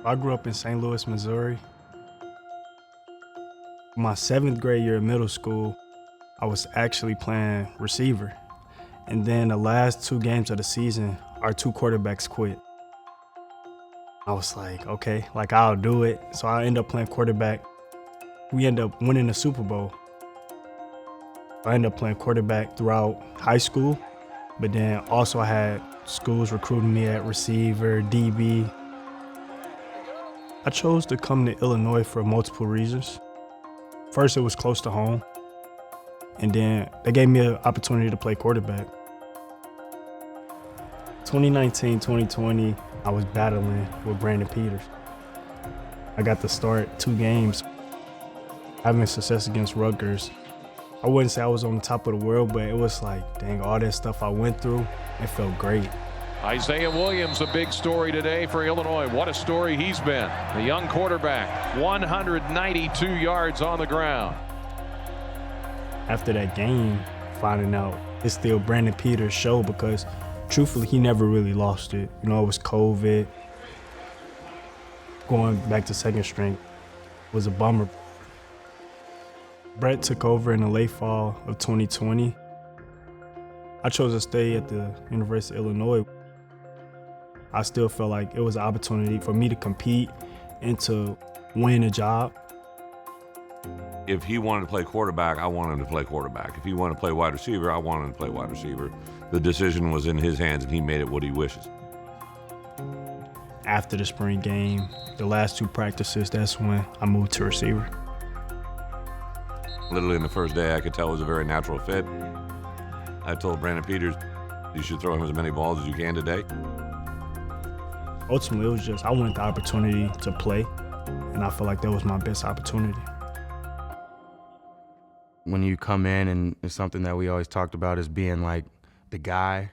I grew up in St. Louis, Missouri. My 7th grade year of middle school, I was actually playing receiver. And then the last 2 games of the season, our 2 quarterbacks quit. I was like, okay, I'll do it. So I ended up playing quarterback. We ended up winning the Super Bowl. I ended up playing quarterback throughout high school, but then also I had schools recruiting me at receiver, DB. I chose to come to Illinois for multiple reasons. First, it was close to home, and then they gave me an opportunity to play quarterback. 2019, 2020, I was battling with Brandon Peters. I got to start 2 games, having success against Rutgers. I wouldn't say I was on the top of the world, but it was like, dang, all that stuff I went through, it felt great. Isaiah Williams, a big story today for Illinois. What a story he's been. The young quarterback, 192 yards on the ground. After that game, finding out it's still Brandon Peters' show because truthfully, he never really lost it. You know, it was COVID. Going back to second string was a bummer. Brett took over in the late fall of 2020. I chose to stay at the University of Illinois. I still felt like it was an opportunity for me to compete and to win a job. If he wanted to play quarterback, I wanted him to play quarterback. If he wanted to play wide receiver, I wanted him to play wide receiver. The decision was in his hands, and he made it what he wishes. After the spring game, the last 2 practices, that's when I moved to receiver. Literally in the first day, I could tell it was a very natural fit. I told Brandon Peters, you should throw him as many balls as you can today. Ultimately, it was just, I wanted the opportunity to play, and I felt like that was my best opportunity. When you come in, and it's something that we always talked about is being like the guy.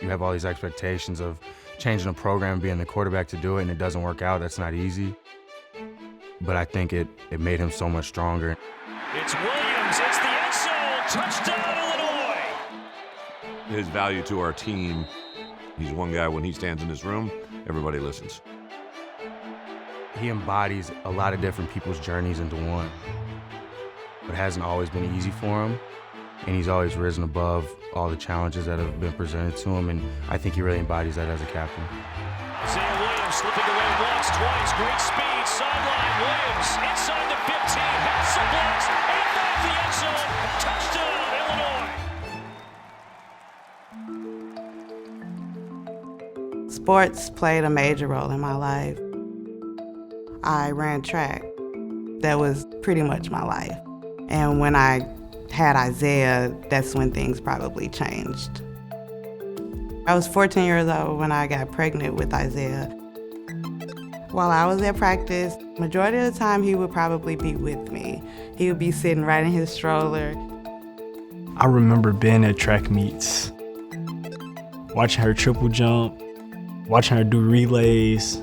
You have all these expectations of changing a program, being the quarterback to do it, and it doesn't work out. That's not easy. But I think it made him so much stronger. It's Williams, it's the end zone, touchdown Illinois! His value to our team, he's one guy, when he stands in this room, everybody listens. He embodies a lot of different people's journeys into one. It hasn't always been easy for him, and he's always risen above all the challenges that have been presented to him, and I think he really embodies that as a captain. Isaiah Williams slipping away once, twice, great speed, sideline, Williams inside the 15, has some blocks, and back the end zone, touchdown, Illinois! Sports played a major role in my life. I ran track. That was pretty much my life. And when I had Isaiah, that's when things probably changed. I was 14 years old when I got pregnant with Isaiah. While I was at practice, majority of the time he would probably be with me. He would be sitting right in his stroller. I remember being at track meets, watching her triple jump, watching her do relays,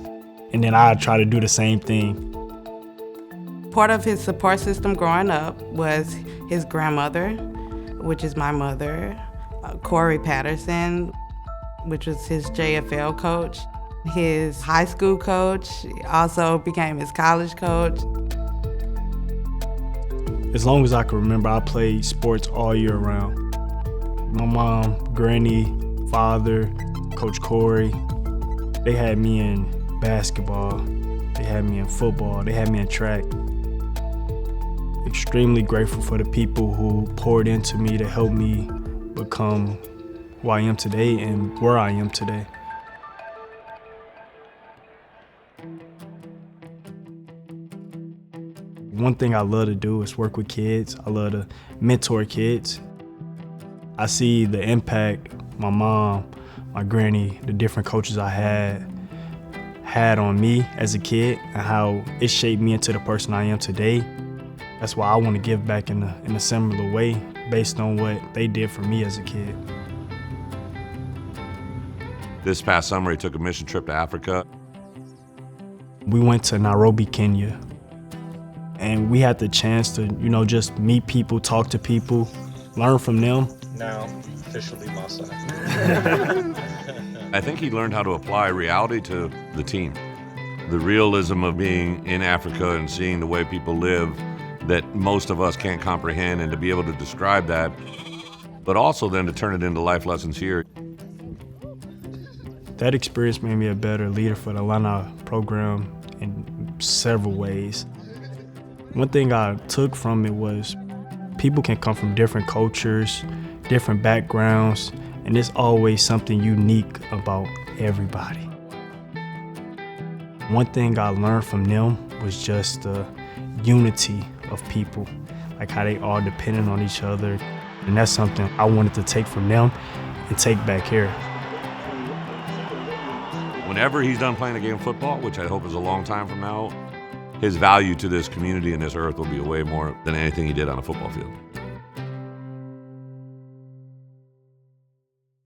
and then I'd try to do the same thing. Part of his support system growing up was his grandmother, which is my mother, Corey Patterson, which was his JFL coach. His high school coach also became his college coach. As long as I can remember, I played sports all year round. My mom, granny, father, Coach Corey, they had me in basketball, they had me in football, they had me in track. Extremely grateful for the people who poured into me to help me become who I am today and where I am today. One thing I love to do is work with kids. I love to mentor kids. I see the impact my mom, my granny, the different coaches I had on me as a kid and how it shaped me into the person I am today. That's why I want to give back in a similar way based on what they did for me as a kid. This past summer, he took a mission trip to Africa. We went to Nairobi, Kenya, and we had the chance to, just meet people, talk to people, learn from them. Now, officially my son. I think he learned how to apply reality to the team. The realism of being in Africa and seeing the way people live that most of us can't comprehend, and to be able to describe that, but also then to turn it into life lessons here. That experience made me a better leader for the Atlanta program in several ways. One thing I took from it was people can come from different cultures, different backgrounds, and there's always something unique about everybody. One thing I learned from them was just the unity of people, like how they all depended on each other. And that's something I wanted to take from them and take back here. Whenever he's done playing a game of football, which I hope is a long time from now, his value to this community and this earth will be way more than anything he did on a football field.